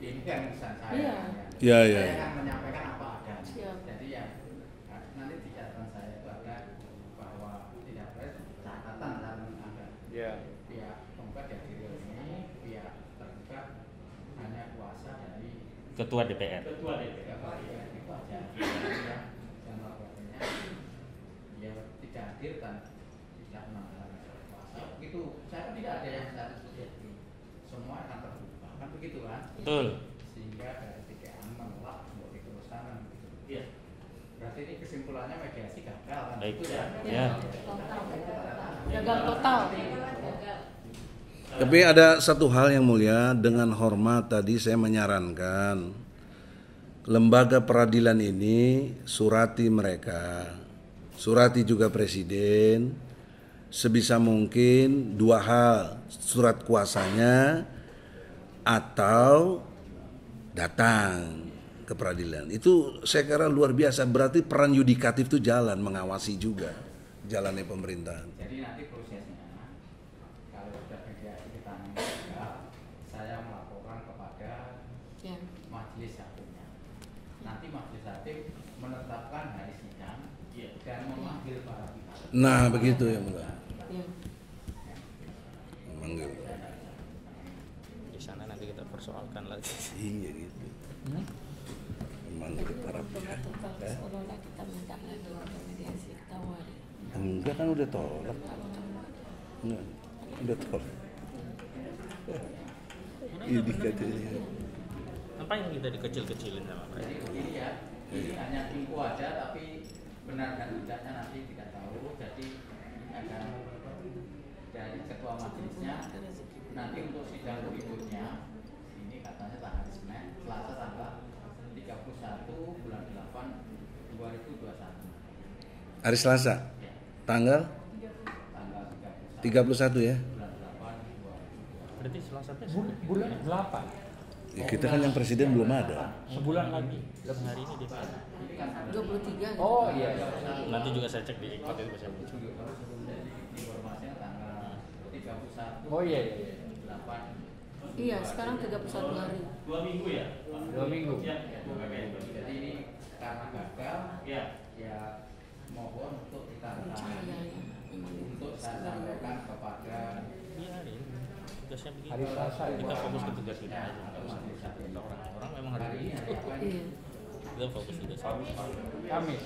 Ini kan urusan saya. Iya. Iya, iya. Saya akan menyampaikan apa adanya. Siap. Jadi ya nanti di catatan saya itu ada bahwa tidak boleh catatan dalam ada. Iya. Pihak penggugat yang diri ini, pihak tergugat hanya kuasa dari ketua DPR. ketua DPR. itu aja. Yang lapornya ya tidak hadir dan tidak menangani kuasa. Begitu. Saya kan tidak ada yang status seperti semua akan terbuka. Kan begitu kan? Betul. Sehingga dari TKN menolak untuk diteruskan kan begitu. Iya. Berarti ini kesimpulannya mediasi gagal kan? Baik. Itu ya. Ya. Gagal total. Tapi ada satu hal yang mulia, dengan hormat tadi saya menyarankan lembaga peradilan ini surati mereka, surati juga presiden, sebisa mungkin dua hal, surat kuasanya atau datang ke peradilan. Itu saya kira luar biasa, berarti peran yudikatif itu jalan, mengawasi juga jalannya pemerintahan. Jadi nanti prosesnya kalau sudah mediasi kita gagal, saya melaporkan kepada Ya. majelis hakimnya. Nanti majelis hakim menetapkan hari sidang. Iya. Nah, begitu ya Mulia. Ya. Memanggil. Di sana nanti kita persoalkan lagi. Iya gitu. Memanggil para pihak. Seolah-olah kita minta lagi mediasi tawar. Enggak kan udah tolak. Enggak, udah tolak. Ini katanya. Apa yang kita dikecil-kecilin sama mereka? Ini hanya info aja, tapi benar dan tidaknya nanti tidak tahu. Jadi ada dari ketua majelisnya nanti untuk sidang berikutnya ini katanya tanggal Senin, Selasa tanggal 31 bulan 8 2021. Hari Selasa. Tanggal 31 ya. Berarti Selasa Bulan 8. Ya, kita kan yang presiden belum ada. sebulan lagi. Hari ini dia. 23. Oh iya. Nanti juga saya cek di ikut itu bisa muncul. Informasinya tanggal 31. Oh iya. 8. Iya, sekarang 31 hari. 2 minggu ya? 2 minggu. Ya. Jadi ini karena gagal, Ya. ya mohon untuk kita Percaya ya. untuk saya sampaikan kepada Iya hari ini. Tugasnya begitu. Hari Selasa ya? Kita fokus ke tugas kita aja. Nggak usah kita orang memang hari ini. Iya. Kita fokus tugas kita. Kamis.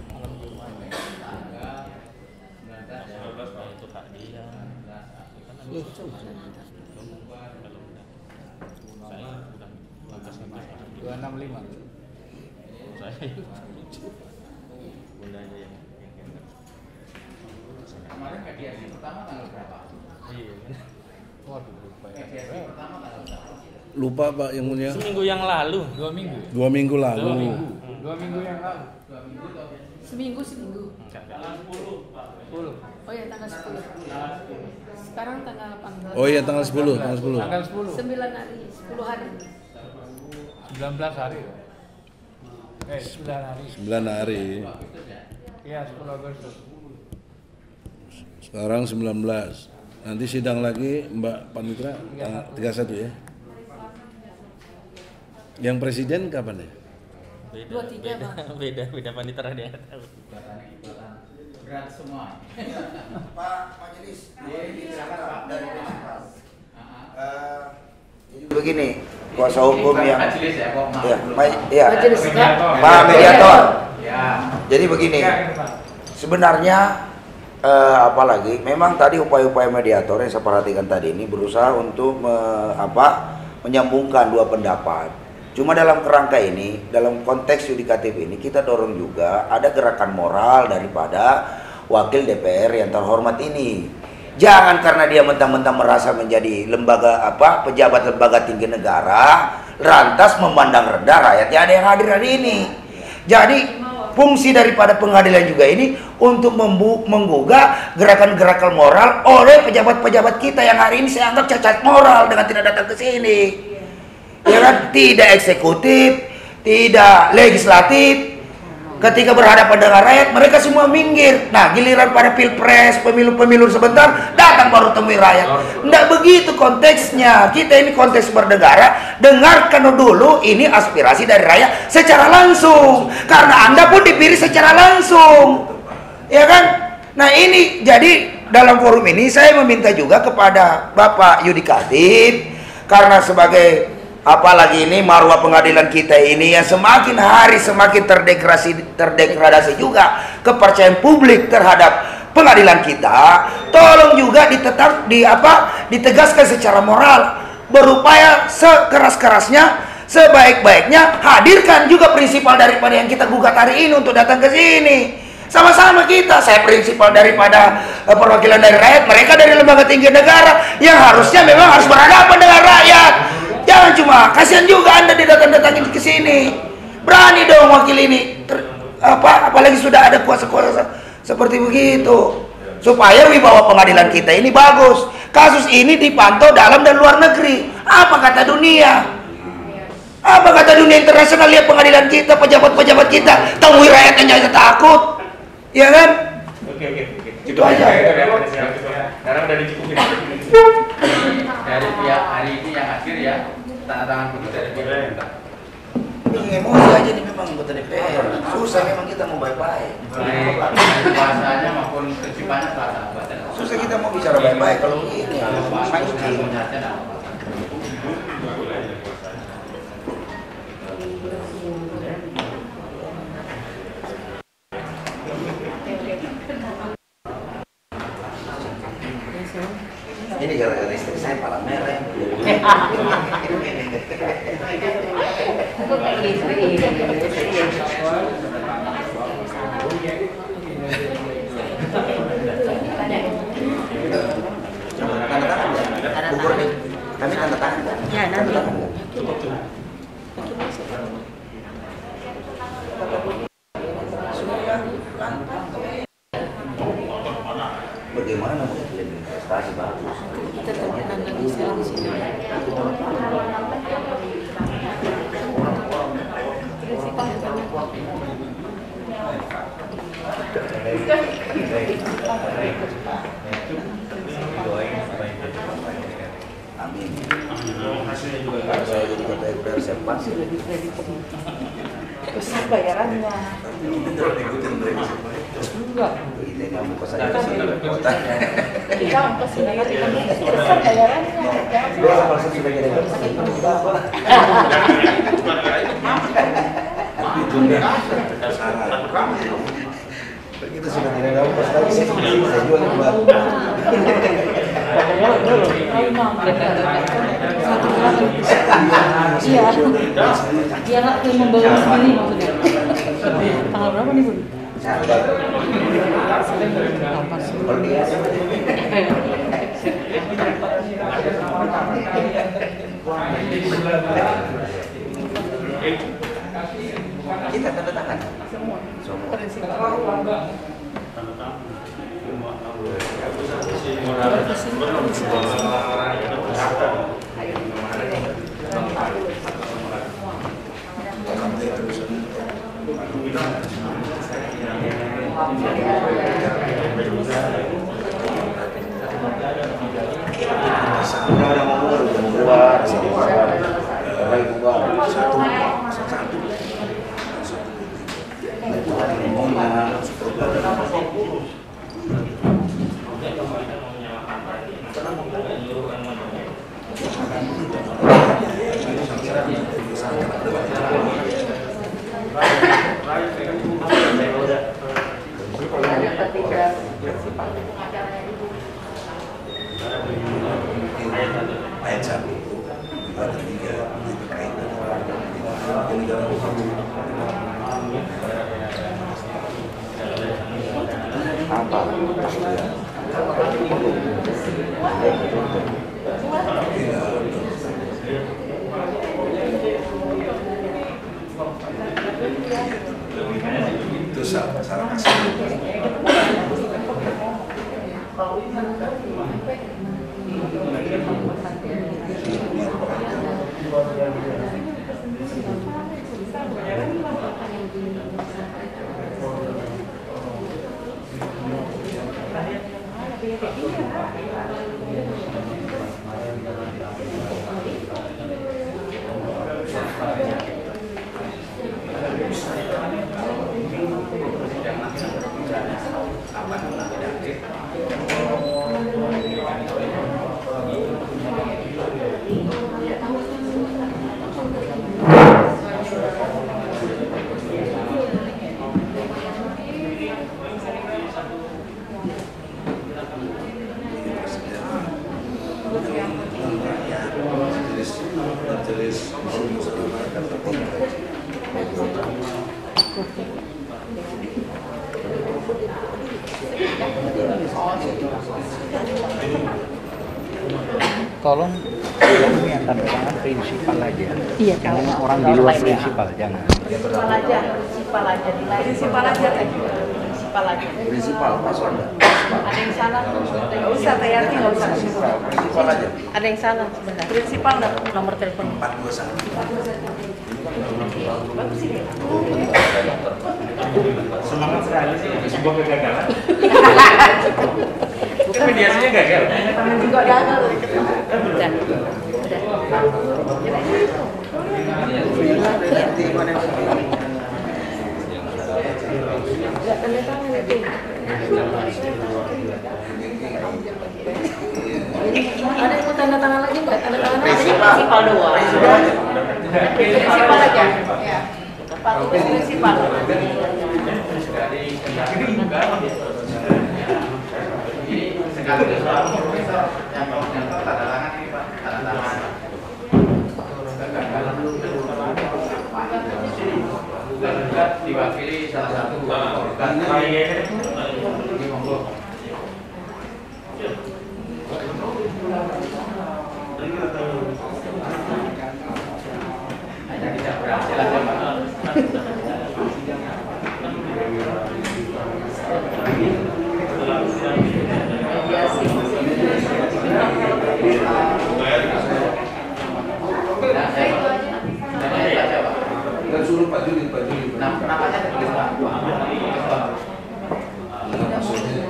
Malam Jumat. Tanggal 19 Nah, itu hak dia. Kan ada Coba nanti. kalau udah saya udah tugas-tugas 265. saya bunda aja yang Kemarin mediasi pertama tanggal berapa? iya Waduh, lupa ya. Mediasi pertama tanggal berapa? Lupa Pak yang mulia. seminggu yang lalu 2 minggu. 2 minggu lalu. 2 minggu yang lalu. 2 minggu atau Seminggu. enggak 10? Oh ya, tanggal 10. Sekarang tanggal 18. Oh iya tanggal 10, tanggal 10. Tanggal 10. 9 hari, 10 hari. 19 hari. 9 hari. 9 hari. Iya, 10 Agustus. Sekarang 19. Nanti sidang lagi Mbak Panitra tanggal 31 ya. Yang presiden kapan ya? beda 23, Pak. beda panitera dia nggak tahu. Berat semua. Pak Majelis, Ini silakan Pak dari begini, kuasa hukum yang majelis ya, kok maaf. ya, Majelis Kak. Pak Mediator. Ya. Jadi begini, sebenarnya apalagi memang tadi upaya-upaya mediator yang saya perhatikan tadi ini berusaha untuk menyambungkan dua pendapat. Cuma dalam kerangka ini, dalam konteks yudikatif ini kita dorong juga ada gerakan moral daripada wakil DPR yang terhormat ini. Jangan karena dia mentang-mentang merasa menjadi pejabat lembaga tinggi negara, lantas memandang rendah rakyatnya ada yang hadir hari ini. Jadi fungsi daripada pengadilan juga ini untuk menggugah gerakan-gerakan moral oleh pejabat-pejabat kita yang hari ini saya anggap cacat moral dengan tidak datang ke sini. Ya kan, tidak eksekutif, tidak legislatif. Ketika berhadapan dengan rakyat, mereka semua minggir. Nah, giliran pada pilpres, pemilu-pemilu sebentar, datang baru temui rakyat. Nggak begitu konteksnya. Kita ini konteks bernegara, dengarkan dulu ini aspirasi dari rakyat secara langsung. Karena Anda pun dipilih secara langsung. Ya kan? Nah, ini jadi dalam forum ini saya meminta juga kepada Bapak Yudikatif, karena sebagai apalagi ini marwah pengadilan kita ini yang semakin hari semakin terdegradasi juga kepercayaan publik terhadap pengadilan kita, tolong juga ditegaskan secara moral, berupaya sekeras-kerasnya, sebaik-baiknya hadirkan juga prinsipal daripada yang kita gugat hari ini untuk datang ke sini. Sama-sama kita, saya prinsipal daripada perwakilan dari rakyat, mereka dari lembaga tinggi negara yang harusnya memang harus berhadapan dengan rakyat. Jangan cuma kasihan juga Anda didatang-datangin ke sini. Berani dong wakil ini. Apalagi sudah ada kuasa-kuasa seperti begitu. Supaya wibawa pengadilan kita ini bagus. Kasus ini dipantau dalam dan luar negeri. Apa kata dunia? Apa kata dunia internasional lihat pengadilan kita, pejabat-pejabat kita, temui rakyat yang jangan takut. Ya kan? Oke. Itu aja. Sekarang udah dicukupin. Dari pihak hari ini yang hadir ya, tanda tangan dulu dari pihak. Ini emosi aja nih memang anggota DPR. Susah memang kita mau baik-baik. Baik bahasanya maupun prinsipnya Susah kita mau bicara baik-baik kalau begini. mancing. Ini gara-gara istri saya pala merah. Tanda tangan ya? Bubur nih. Kami tanda tangan. Ya, nanti. Bagaimana mau klaim investasi bagus? Kita temukan lagi sekarang di sini. Amin. Kalau saya jadi ketua DPR saya pasti Besar bayarannya. ikutin mereka. Enggak. Ini kamu pesan di sini kota. Kita ongkos ini besar bayarannya. Biasa kalau saya sudah jadi begitu sudah tidak ada ongkos lagi saya jual kembali. Iya. Dia nggak membawa sendiri maksudnya. Tanggal berapa nih, Bun? Kita tanda tangan semua. Udah mau keluar, satu. Ayat 1 ada 3 itu kaitan dengan apa? Itu salah kasih. Tolong yang tanda tangan prinsipal aja. Iya, kalau Jangan orang di luar prinsipal, jangan. prinsipal aja, prinsipal aja, prinsipal aja, prinsipal aja. Prinsipal, masuk Anda. Ada yang salah? Nggak usah, Tayati nggak usah. Prinsipal aja. Ada yang salah sebentar. Prinsipal nggak? Nomor telepon. 421. Semangat sekali sih, sebuah kegagalan. Bukan mediasinya gagal. Juga gagal. Udah. Ada yang mau tanda tangan lagi nggak? Tanda tangan lagi? Prinsipal doang. Prinsipal aja. Ya. Prinsipal. Diwakili salah satu korban. Hanya tidak berhasil aja, Pak. Dan suruh Pak Juli. Namanya tertulis Pak. Maksudnya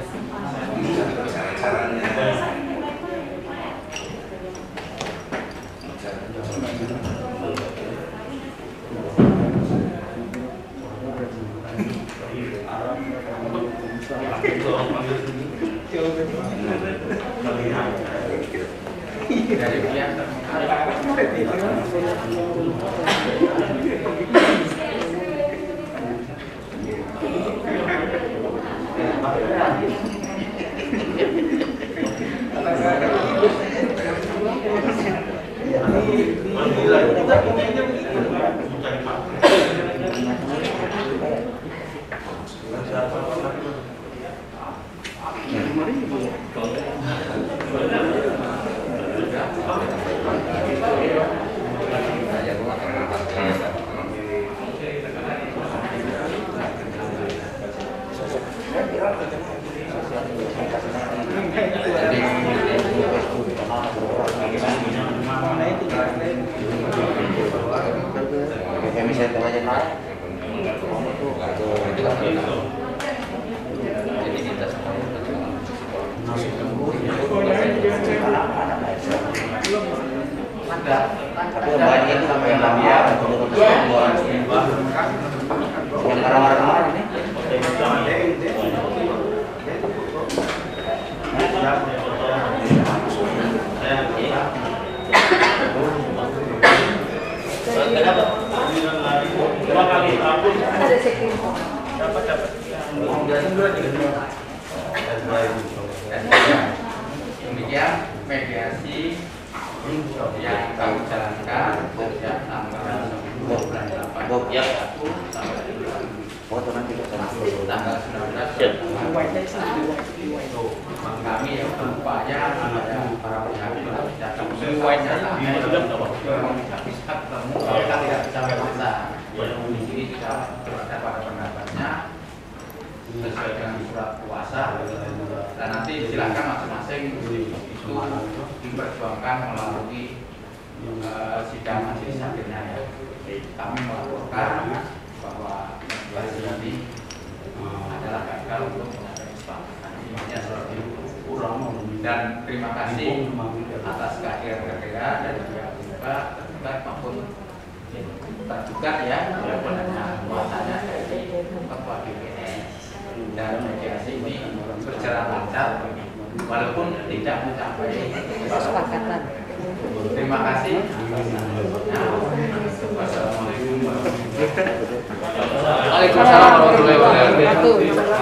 cara-caranya. Dari pihak demikian mediasi yang kami jalankan sejak tanggal 28 tanggal 19 kami yang berupaya kepada para pihak kita tidak bisa memaksa. Di sini juga berada pada pendapatnya sesuai dengan surat kuasa, dan nanti silakan masing-masing itu diperjuangkan melalui sidang majelis hakimnya ya. Kami melaporkan bahwa mediasi ini adalah gagal untuk mencapai kesepakatan. Ini seperti itu. Dan terima kasih atas kehadiran dan juga tergugat maupun tergugat ya, kuasanya dari Ketua BPN, dan mediasi ini berjalan lancar walaupun tidak mencapai kesepakatan. Terima kasih. Wassalamualaikum warahmatullahi wabarakatuh.